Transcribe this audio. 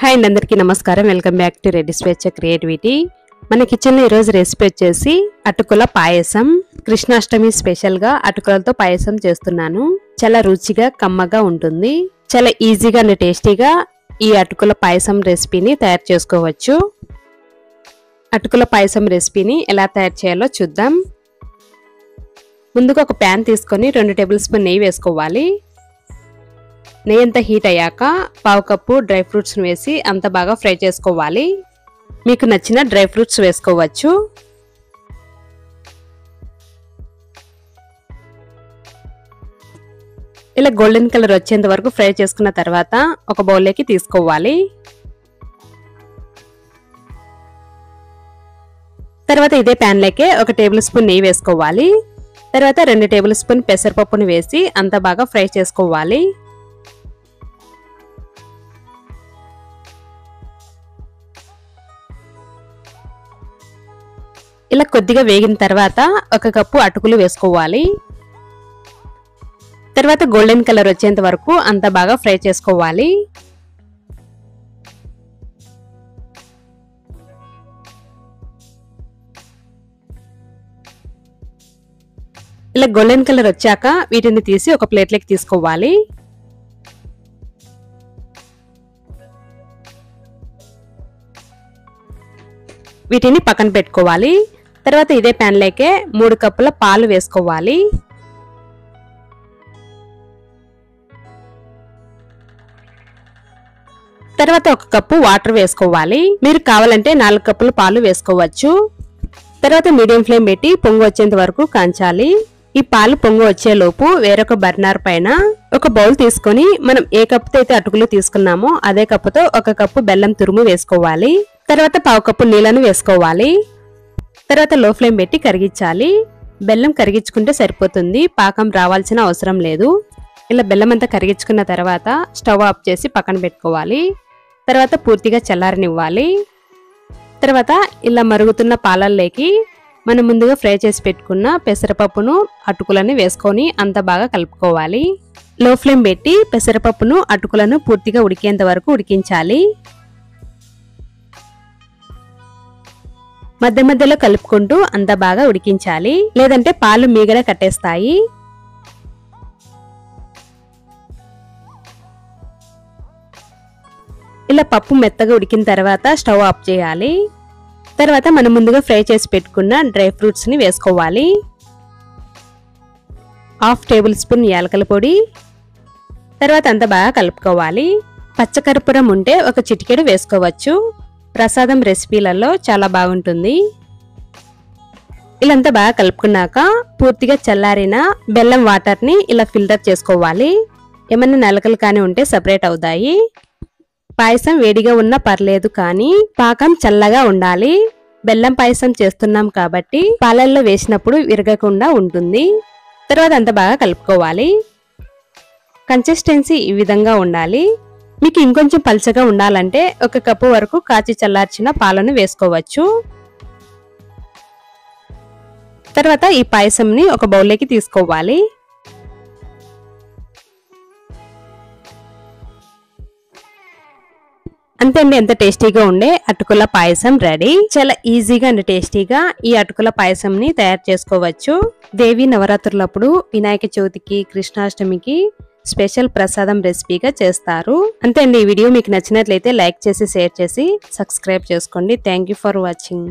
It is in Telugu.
హాయ్ అందరికీ నమస్కారం. వెల్కమ్ బ్యాక్ టు రెడ్డి స్వేచ్ఛ క్రియేటివిటీ. మన కిచెన్ లో ఈరోజు రెసిపీ వచ్చేసి అటుకుల పాయసం. కృష్ణాష్టమి స్పెషల్ గా అటుకులతో పాయసం చేస్తున్నాను. చాలా రుచిగా కమ్మగా ఉంటుంది. చాలా ఈజీగా అండ్ టేస్టీగా ఈ అటుకుల పాయసం రెసిపీని తయారు చేసుకోవచ్చు. అటుకుల పాయసం రెసిపీని ఎలా తయారు చేయాలో చూద్దాం. ముందుగా ఒక ప్యాన్ తీసుకొని 2 టేబుల్ స్పూన్ నెయ్యి వేసుకోవాలి. నెయ్యి అంతా హీట్ అయ్యాక పావు కప్పు డ్రై ఫ్రూట్స్ వేసి అంత బాగా ఫ్రై చేసుకోవాలి. మీకు నచ్చిన డ్రై ఫ్రూట్స్ వేసుకోవచ్చు. ఇలా గోల్డెన్ కలర్ వచ్చేంత వరకు ఫ్రై చేసుకున్న తర్వాత ఒక బౌల్లోకి తీసుకోవాలి. తర్వాత ఇదే ప్యాన్ లోకి 1 టేబుల్ స్పూన్ నెయ్యి వేసుకోవాలి. తర్వాత 2 టేబుల్ స్పూన్ పెసరపప్పును వేసి అంత బాగా ఫ్రై చేసుకోవాలి. ఇలా కొద్దిగా వేగిన తర్వాత 1 కప్పు అటుకులు వేసుకోవాలి. తర్వాత గోల్డెన్ కలర్ వచ్చేంత వరకు అంత బాగా ఫ్రై చేసుకోవాలి. ఇలా గోల్డెన్ కలర్ వచ్చాక వీటిని తీసి ఒక ప్లేట్లోకి తీసుకోవాలి. వీటిని పక్కన పెట్టుకోవాలి. తర్వాత ఇదే ప్యాన్ లోకి 3 కప్పుల పాలు వేసుకోవాలి. తర్వాత 1 కప్పు వాటర్ వేసుకోవాలి. మీరు కావాలంటే 4 కప్పుల పాలు వేసుకోవచ్చు. తర్వాత మీడియం ఫ్లేమ్ పెట్టి పొంగు వచ్చేంత వరకు కాంచాలి. ఈ పాలు పొంగు వచ్చే లోపు వేరొక బర్నర్ పైన ఒక బౌల్ తీసుకొని మనం ఏ కప్పుతో అయితే అటుకులు తీసుకున్నామో అదే కప్పుతో 1 కప్పు బెల్లం తురుము వేసుకోవాలి. తర్వాత పావు కప్పు నీళ్లను వేసుకోవాలి. తర్వాత లో ఫ్లేమ్ పెట్టి కరిగించాలి. బెల్లం కరిగించుకుంటే సరిపోతుంది, పాకం రావాల్సిన అవసరం లేదు. ఇలా బెల్లం అంతా కరిగించుకున్న తర్వాత స్టవ్ ఆఫ్ చేసి పక్కన పెట్టుకోవాలి. తర్వాత పూర్తిగా చల్లారనివ్వాలి. తర్వాత ఇలా మరుగుతున్న పాలల్లోకి మనం ముందుగా ఫ్రై చేసి పెట్టుకున్న పెసరపప్పును అటుకులను వేసుకొని అంత బాగా కలుపుకోవాలి. లో ఫ్లేమ్ పెట్టి పెసరపప్పును అటుకులను పూర్తిగా ఉడికేంత వరకు ఉడికించాలి. మధ్య మధ్యలో కలుపుకుంటూ అంత బాగా ఉడికించాలి, లేదంటే పాలు మీగడ కట్టేస్తాయి. ఇలా పప్పు మెత్తగా ఉడికిన తర్వాత స్టవ్ ఆఫ్ చేయాలి. తర్వాత మనం ముందుగా ఫ్రై చేసి పెట్టుకున్న డ్రై ఫ్రూట్స్ ని వేసుకోవాలి. 1/2 టేబుల్ స్పూన్ యాలకుల పొడి. తర్వాత అంత బాగా కలుపుకోవాలి. పచ్చకర్పూరం ఉంటే ఒక చిటికెడు వేసుకోవచ్చు. ప్రసాదం రెసిపీలలో చాలా బాగుంటుంది. ఇలాంతా బాగా కలుపుకున్నాక పూర్తిగా చల్లారిన బెల్లం వాటర్ ని ఇలా ఫిల్టర్ చేసుకోవాలి. ఏమైనా నలకలు కానీ ఉంటే సెపరేట్ అవుతాయి. పాయసం వేడిగా ఉన్నా పర్లేదు, కానీ పాకం చల్లగా ఉండాలి. బెల్లం పాయసం చేస్తున్నాం కాబట్టి పాలల్లో వేసినప్పుడు విరగకుండా ఉంటుంది. తర్వాత అంత బాగా కలుపుకోవాలి. కన్సిస్టెన్సీ ఈ విధంగా ఉండాలి. మీకు ఇంకొంచెం పల్చగా ఉండాలంటే 1 కప్పు వరకు కాచి చల్లార్చిన పాలను వేసుకోవచ్చు. తర్వాత ఈ పాయసంని ఒక బౌల్లోకి తీసుకోవాలి. అంతే అండి, ఎంత టేస్టీగా ఉండే అటుకుల పాయసం రెడీ. చాలా ఈజీగా అండ్ టేస్టీగా ఈ అటుకుల పాయసం ని తయారు చేసుకోవచ్చు. దేవి నవరాత్రులప్పుడు, వినాయక చవితికి, కృష్ణాష్టమికి స్పెషల్ ప్రసాదం రెసిపీగా చేస్తారు. అంతే అండి, ఈ వీడియో మీకు నచ్చినట్లయితే లైక్ చేసి, షేర్ చేసి, సబ్స్క్రైబ్ చేసుకోండి. Thank you for watching.